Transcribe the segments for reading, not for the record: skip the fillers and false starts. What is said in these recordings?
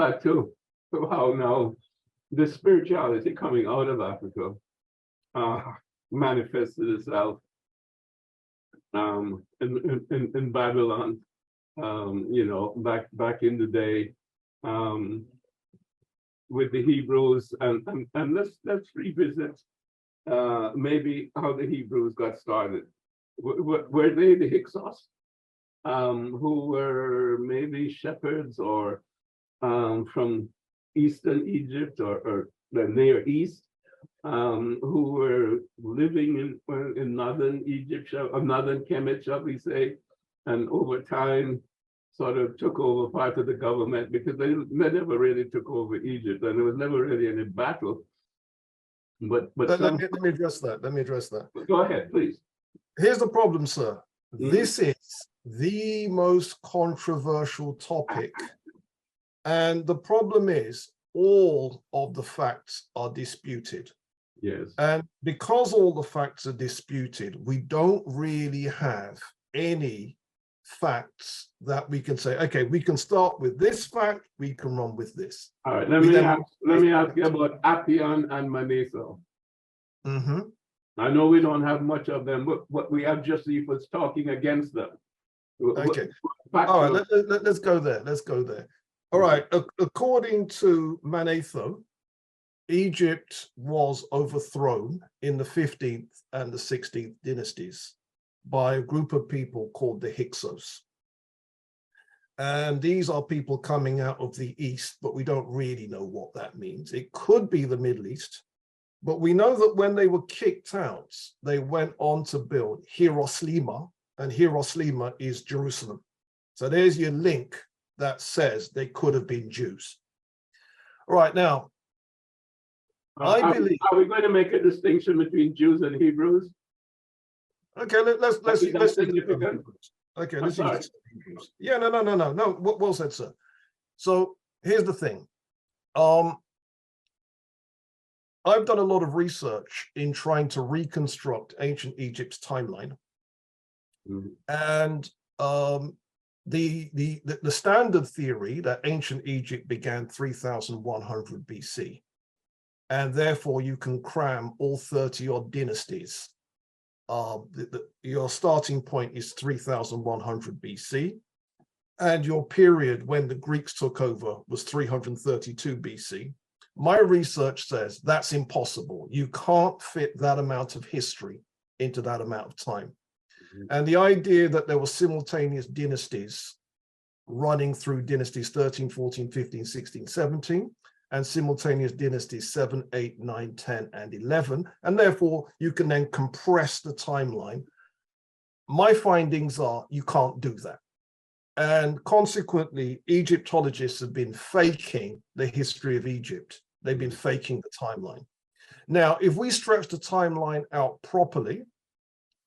back to how now the spirituality coming out of Africa manifested itself in Babylon, back in the day, with the Hebrews, and let's revisit maybe how the Hebrews got started. Were they the Hyksos, who were maybe shepherds or from Eastern Egypt or the Near East, who were living in northern Egypt, northern Kemet, shall we say, and over time sort of took over part of the government, because they never really took over Egypt, and there was never really any battle. But let me address that. Let me address that. Go ahead, please. Here's the problem, sir. This is the most controversial topic. And the problem is all of the facts are disputed. Yes. And because all the facts are disputed, we don't really have any facts that we can say, okay, we can start with this fact, we can run with this. All right, let me ask you about Appian and Manetho. I know we don't have much of them, but what we have Josephus talking against them. Okay. All right, let's go there. Let's go there. All right. According to Manetho, Egypt was overthrown in the 15th and the 16th dynasties by a group of people called the Hyksos. And these are people coming out of the East, but we don't really know what that means. It could be the Middle East, but we know that when they were kicked out, they went on to build Hiroslima, and Hiroslima is Jerusalem. So there's your link that says they could have been Jews. All right, now, I believe... Are we going to make a distinction between Jews and Hebrews? Okay, let's significant. Okay, let's use Hebrews. Yeah, no. Well said, sir. So here's the thing. I've done a lot of research in trying to reconstruct ancient Egypt's timeline, and the standard theory that ancient Egypt began 3100 BC, and therefore you can cram all 30 odd dynasties. Your starting point is 3100 BC, and your period when the Greeks took over was 332 BC. My research says that's impossible. You can't fit that amount of history into that amount of time. And the idea that there were simultaneous dynasties running through dynasties 13, 14, 15, 16, 17, and simultaneous dynasties 7, 8, 9, 10, and 11, and therefore you can then compress the timeline. My findings are you can't do that. And consequently, Egyptologists have been faking the history of Egypt. They've been faking the timeline. Now, if we stretch the timeline out properly,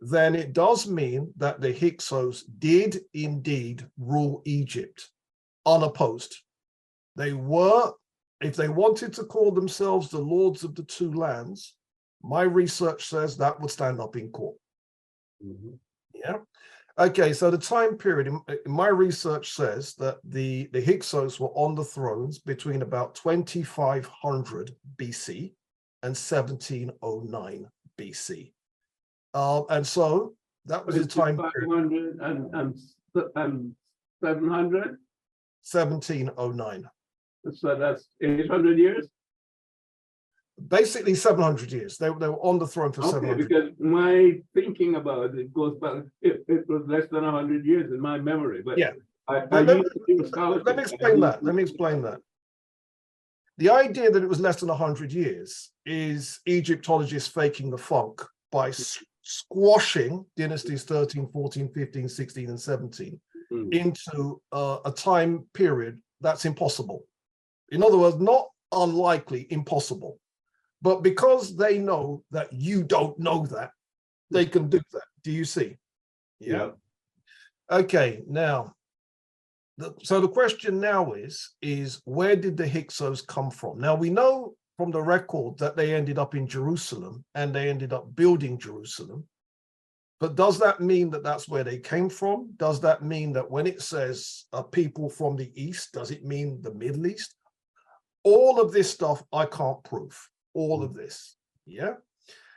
then it does mean that the Hyksos did indeed rule Egypt unopposed. They were, if they wanted to call themselves the lords of the two lands, my research says that would stand up in court. Yeah. Okay, so the time period, in my research says that the Hyksos were on the thrones between about 2500 BC and 1709 BC. And so that was the time period. 500 and 700? 1709. So that's 800 years? Basically 700 years. They were on the throne for 700 years. Because my thinking about it goes back, it was less than 100 years in my memory. But yeah. Let me explain that. Let me explain that. The idea that it was less than 100 years is Egyptologists faking the funk by squashing dynasties 13, 14, 15, 16, and 17 into a time period that's impossible. In other words, not unlikely, impossible. But because they know that you don't know that, they can do that. Do you see? Yeah. Okay, now, so the question now is where did the Hyksos come from? Now, we know from the record that they ended up in Jerusalem and they ended up building Jerusalem. But does that mean that that's where they came from? Does that mean that when it says people from the East, does it mean the Middle East? all of this stuff I can't prove. All of this, yeah.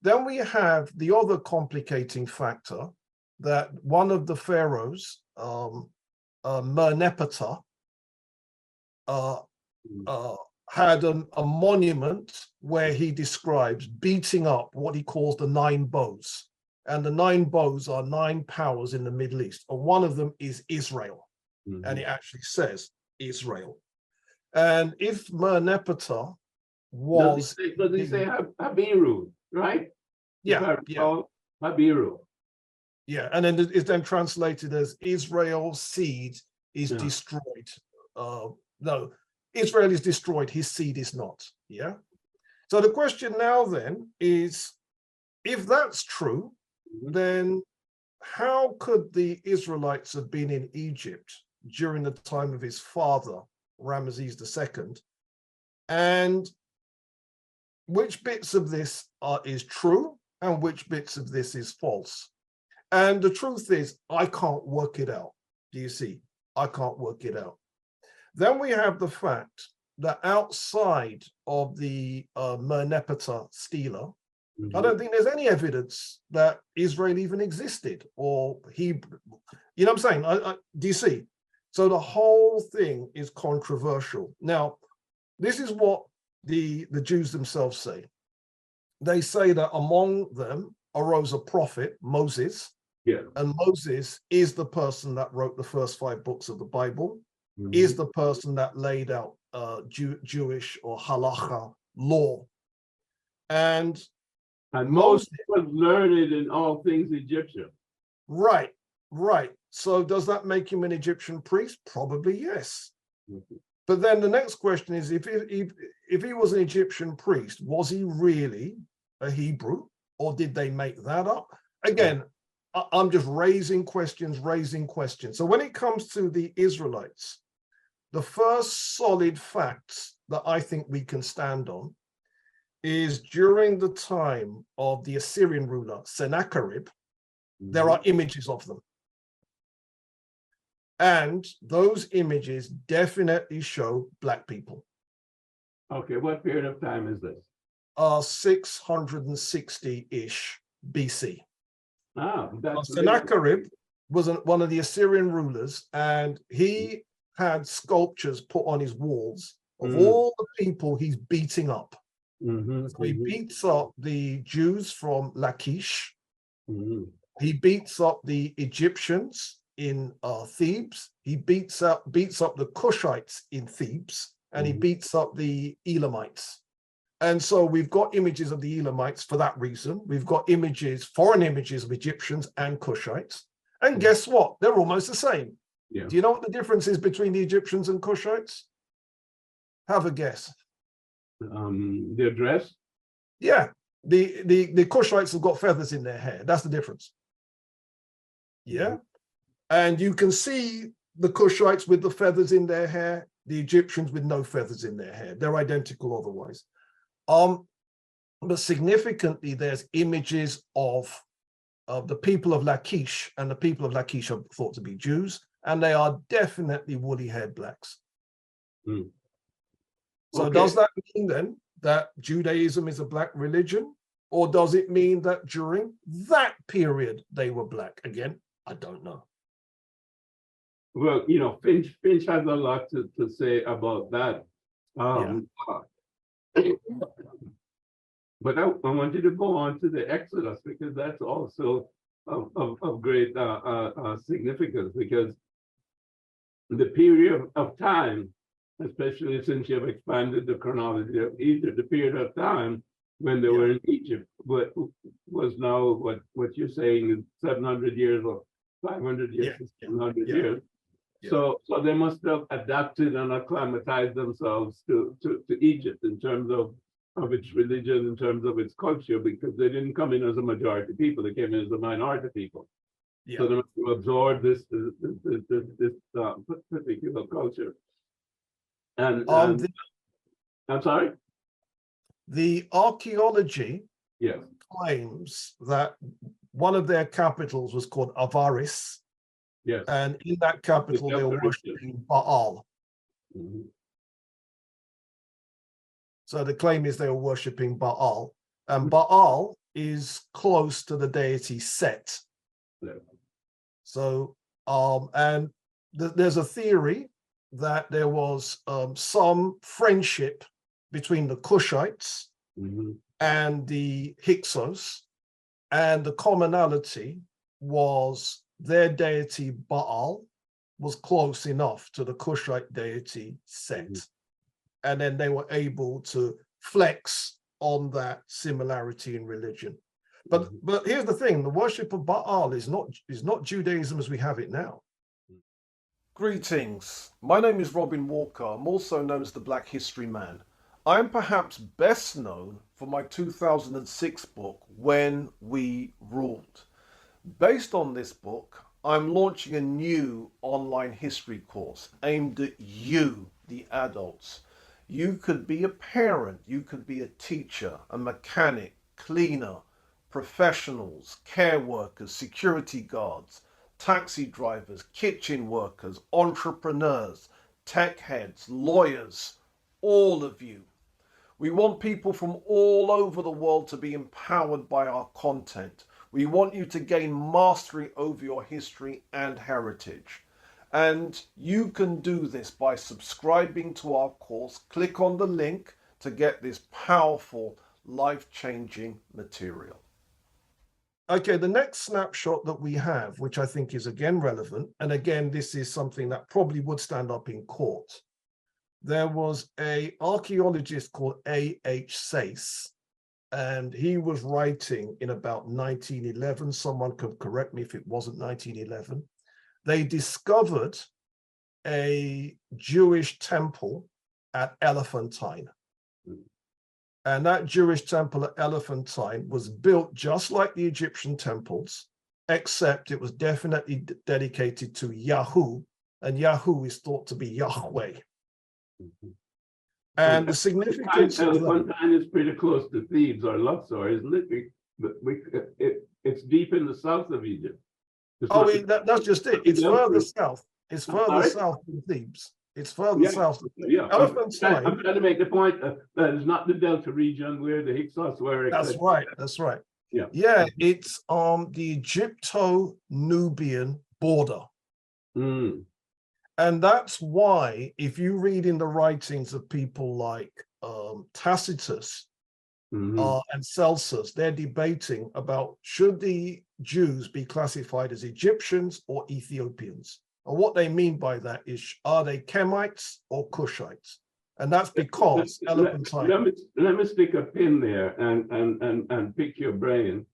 Then we have the other complicating factor that one of the pharaohs, Merneptah, had a monument where he describes beating up what he calls the 9 bows. And the 9 bows are 9 powers in the Middle East. And one of them is Israel. Mm-hmm. And it actually says Israel. And if Merneptah was... Does he say Habiru, right? Yeah, Habiru. Yeah, and then it's then translated as Israel's seed is destroyed. No, Israel is destroyed, his seed is not. Yeah. So the question now then is, if that's true, then how could the Israelites have been in Egypt during the time of his father, Ramesses II? And which bits of this is true and which bits of this is false? And the truth is, I can't work it out. Do you see? I can't work it out. Then we have the fact that outside of the Merneptah stela, I don't think there's any evidence that Israel even existed, or Hebrew. You know what I'm saying? Do you see? So the whole thing is controversial. Now, this is what the Jews themselves say. They say that among them arose a prophet, Moses, and Moses is the person that wrote the first 5 books of the Bible, is the person that laid out Jewish or halacha law. And Moses was learned in all things Egyptian. Right. So does that make him an Egyptian priest? Probably yes. But then the next question is, if he was an Egyptian priest, was he really a Hebrew, or did they make that up? Again, I'm just raising questions. So when it comes to the Israelites, the first solid facts that I think we can stand on is during the time of the Assyrian ruler, Sennacherib, there are images of them. And those images definitely show Black people. Okay, what period of time is this? 660-ish BC. That's Sennacherib was one of the Assyrian rulers, and he had sculptures put on his walls of all the people he's beating up. So he beats up the Jews from Lachish. He beats up the Egyptians in Thebes. He beats up the Cushites in Thebes, and he beats up the Elamites. And so we've got images of the Elamites for that reason. We've got foreign images of Egyptians and Cushites. And guess what? They're almost the same. Yeah. Do you know what the difference is between the Egyptians and Cushites? Have a guess. Their dress? Yeah. The Cushites have got feathers in their hair. That's the difference. Yeah. And you can see the Cushites with the feathers in their hair, the Egyptians with no feathers in their hair. They're identical otherwise. But significantly, there's images of the people of Lachish, and the people of Lachish are thought to be Jews, and they are definitely woolly-haired Blacks. So does that mean then that Judaism is a Black religion, or does it mean that during that period they were Black? Again, I don't know. Well, Finch has a lot to say about that. But I want you to go on to the Exodus, because that's also of great significance, because the period of time, especially since you have expanded the chronology of Egypt, the period of time when they were in Egypt was now what you're saying is 700 years or 500 years, 700 years. So they must have adapted and acclimatized themselves to Egypt in terms of its religion, in terms of its culture, because they didn't come in as a majority people, they came in as a minority people. So they must have absorbed this particular culture. And I'm sorry? The archaeology claims that one of their capitals was called Avaris. Yes. And in that capital, they were worshiping Baal. So the claim is they were worshipping Baal, and Baal is close to the deity Set. Yeah. So, and there's a theory that there was some friendship between the Cushites and the Hyksos, and the commonality was their deity Baal was close enough to the Cushite deity Set. And then they were able to flex on that similarity in religion. But here's the thing, the worship of Baal is not Judaism as we have it now. Greetings, my name is Robin Walker. I'm also known as the Black History Man. I am perhaps best known for my 2006 book, When We Ruled. Based on this book, I'm launching a new online history course aimed at you, the adults. You could be a parent, you could be a teacher, a mechanic, cleaner, professionals, care workers, security guards, taxi drivers, kitchen workers, entrepreneurs, tech heads, lawyers, all of you. We want people from all over the world to be empowered by our content. We want you to gain mastery over your history and heritage. And you can do this by subscribing to our course. Click on the link to get this powerful, life-changing material. Okay, the next snapshot that we have, which I think is again relevant, and again, this is something that probably would stand up in court. There was an archaeologist called A.H. Sayce, and he was writing in about 1911. Someone could correct me if it wasn't 1911. They discovered a Jewish temple at Elephantine. And that Jewish temple at Elephantine was built just like the Egyptian temples, except it was definitely dedicated to Yahoo, and Yahoo is thought to be Yahweh. And the significance of Elephantine is pretty close to Thebes or Luxor, isn't it? It's deep in the south of Egypt. That's just it. It's further south. It's further south than Thebes. It's further south. Yeah, Elephantine. I'm trying to make the point that it's not the Delta region where the Hyksos were. That's right. That's right. Yeah. Yeah, it's the Egypto-Nubian border. And that's why, if you read in the writings of people like Tacitus and Celsus, they're debating about should the Jews be classified as Egyptians or Ethiopians. And what they mean by that is, are they Kemites or Cushites? And that's because Elephantine. Let me stick a pin there and pick your brain.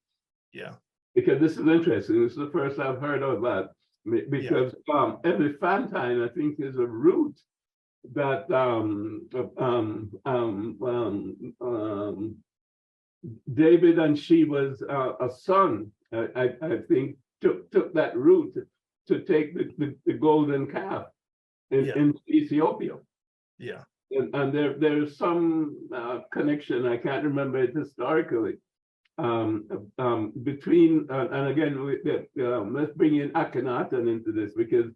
Yeah. Because this is interesting. This is the first I've heard of that. Because Elephantine, I think, is a root that David and Sheba's a son, I think, took that route to take the golden calf in Ethiopia. Yeah. And there's some connection, I can't remember it historically, between, and again, let's bring in Akhenaten into this, because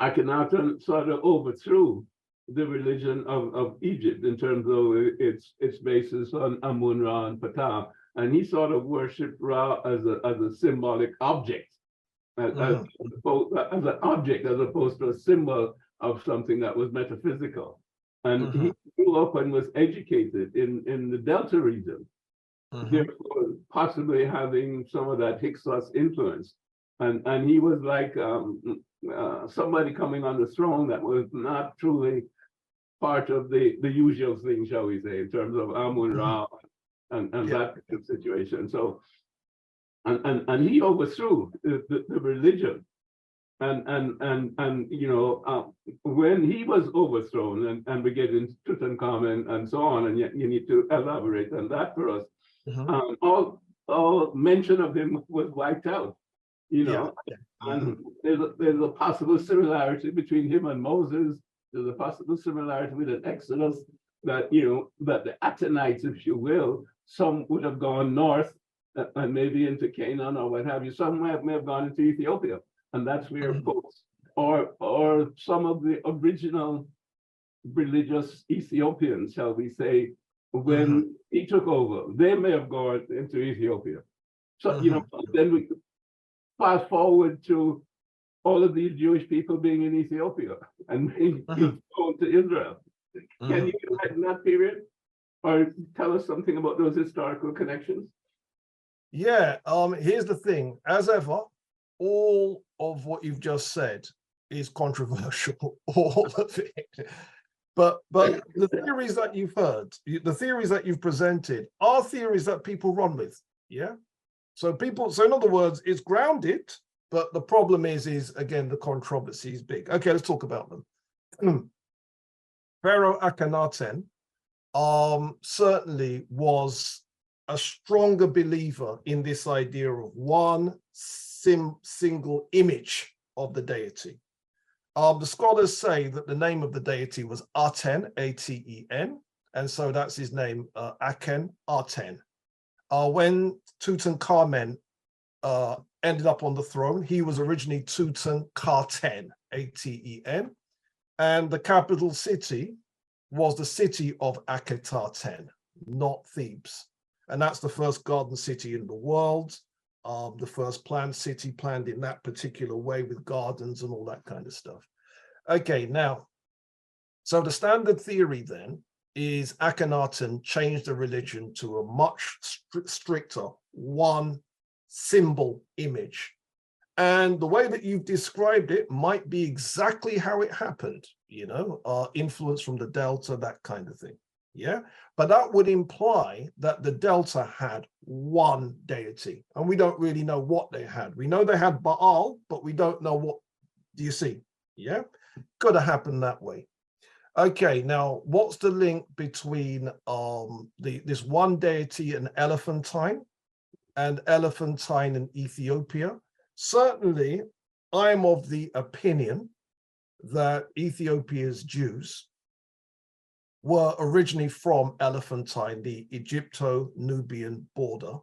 Akhenaten sort of overthrew the religion of Egypt in terms of its basis on Amun-Ra and Ptah, and he sort of worshipped Ra as a symbolic object, as an object as opposed to a symbol of something that was metaphysical. And he grew up and was educated in the Delta region, therefore possibly having some of that Hyksos influence. And he was like somebody coming on the throne that was not truly part of the usual thing, shall we say, in terms of Amun-Ra and that kind of situation. So, and he overthrew the religion. And you know, when he was overthrown, and we get into Tutankhamen and so on, and you need to elaborate on that for us. All mention of him was wiped out, you know. And there's a possible similarity between him and Moses. There's a possible similarity with an Exodus that, you know, that the Athenites, if you will, some would have gone north and maybe into Canaan or what have you. Some may have gone into Ethiopia. And that's where folks, or some of the original religious Ethiopians, shall we say, when he took over. They may have gone into Ethiopia. So, then we fast forward to all of these Jewish people being in Ethiopia and being going to Israel. Can you imagine that period? Or tell us something about those historical connections? Yeah, here's the thing. As ever, all of what you've just said is controversial, all of it. But the theories that you've heard, the theories that you've presented are theories that people run with, yeah? So in other words, it's grounded, but the problem is again, the controversy is big. Okay, let's talk about them. Pharaoh Akhenaten certainly was a stronger believer in this idea of one single image of the deity. The scholars say that the name of the deity was Aten, A-T-E-N, and so that's his name, Akhenaten. When Tutankhamen ended up on the throne, he was originally Tutankhaten, A-T-E-N, and the capital city was the city of Akhenaten, not Thebes. And that's the first garden city in the world, the first planned city planned in that particular way with gardens and all that kind of stuff. Okay, now, so the standard theory then is Akhenaten changed the religion to a much stricter one symbol image. And the way that you've described it might be exactly how it happened, influence from the Delta, that kind of thing. Yeah, but that would imply that the Delta had one deity, and we don't really know what they had. We know they had Baal, but we don't know what. Do you see? Yeah, could have happened that way. Okay, now what's the link between this one deity and Elephantine in Ethiopia? Certainly, I'm of the opinion that Ethiopia's Jews were originally from Elephantine, the Egypto-Nubian border.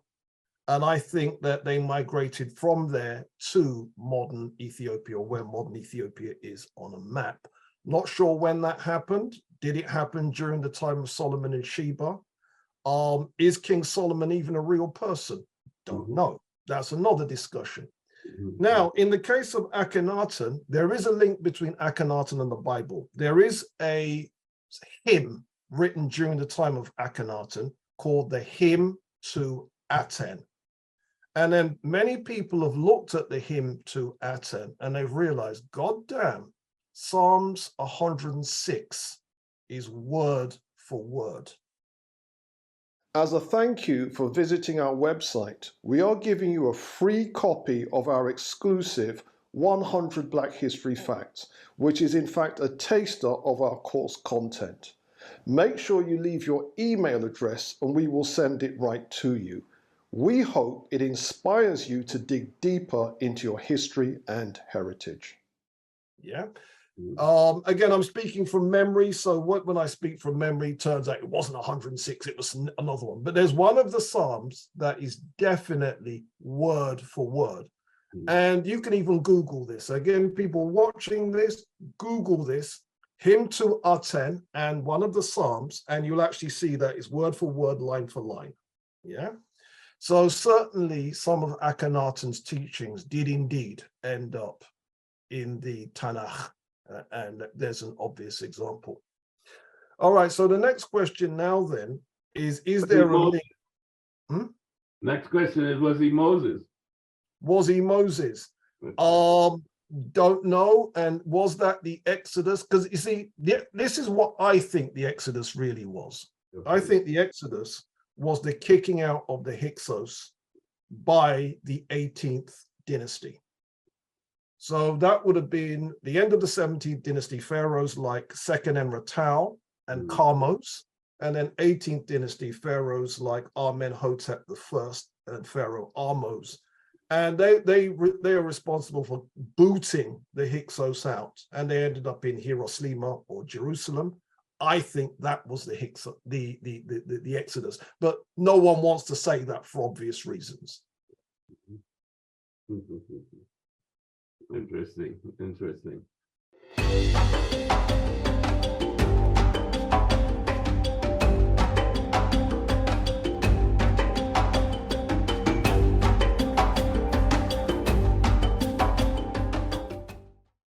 And I think that they migrated from there to modern Ethiopia, where modern Ethiopia is on a map. Not sure when that happened. Did it happen during the time of Solomon and Sheba? Is King Solomon even a real person? Don't know. That's another discussion. Now, in the case of Akhenaten, there is a link between Akhenaten and the Bible. There is a hymn written during the time of Akhenaten called the Hymn to Aten. And then many people have looked at the Hymn to Aten and they've realized, God damn, Psalms 106 is word for word. As a thank you for visiting our website, we are giving you a free copy of our exclusive 100 Black History Facts, which is in fact a taster of our course content. Make sure you leave your email address and we will send it right to you. We hope it inspires you to dig deeper into your history and heritage. Yeah. Again, I'm speaking from memory. So when I speak from memory, it turns out it wasn't 106, it was another one. But there's one of the Psalms that is definitely word for word. And you can even Google this. Again, people watching this, Google this, Hymn to Aten, and one of the Psalms, and you'll actually see that it's word for word, line for line. Yeah. So certainly some of Akhenaten's teachings did indeed end up in the Tanakh, and there's an obvious example. All right, so the next question now then is there a link? Next question is, was he Moses? Was he Moses? Don't know. And was that the Exodus? Because you see, this is what I think the Exodus really was. Okay. I think the Exodus was the kicking out of the Hyksos by the 18th dynasty. So that would have been the end of the 17th dynasty, pharaohs like Second Enratau and Kamose, and then 18th dynasty pharaohs like Amenhotep I and Pharaoh Ahmose. And they are responsible for booting the Hyksos out, and they ended up in Hiroshima or Jerusalem. I think that was the Exodus, but no one wants to say that for obvious reasons. Interesting.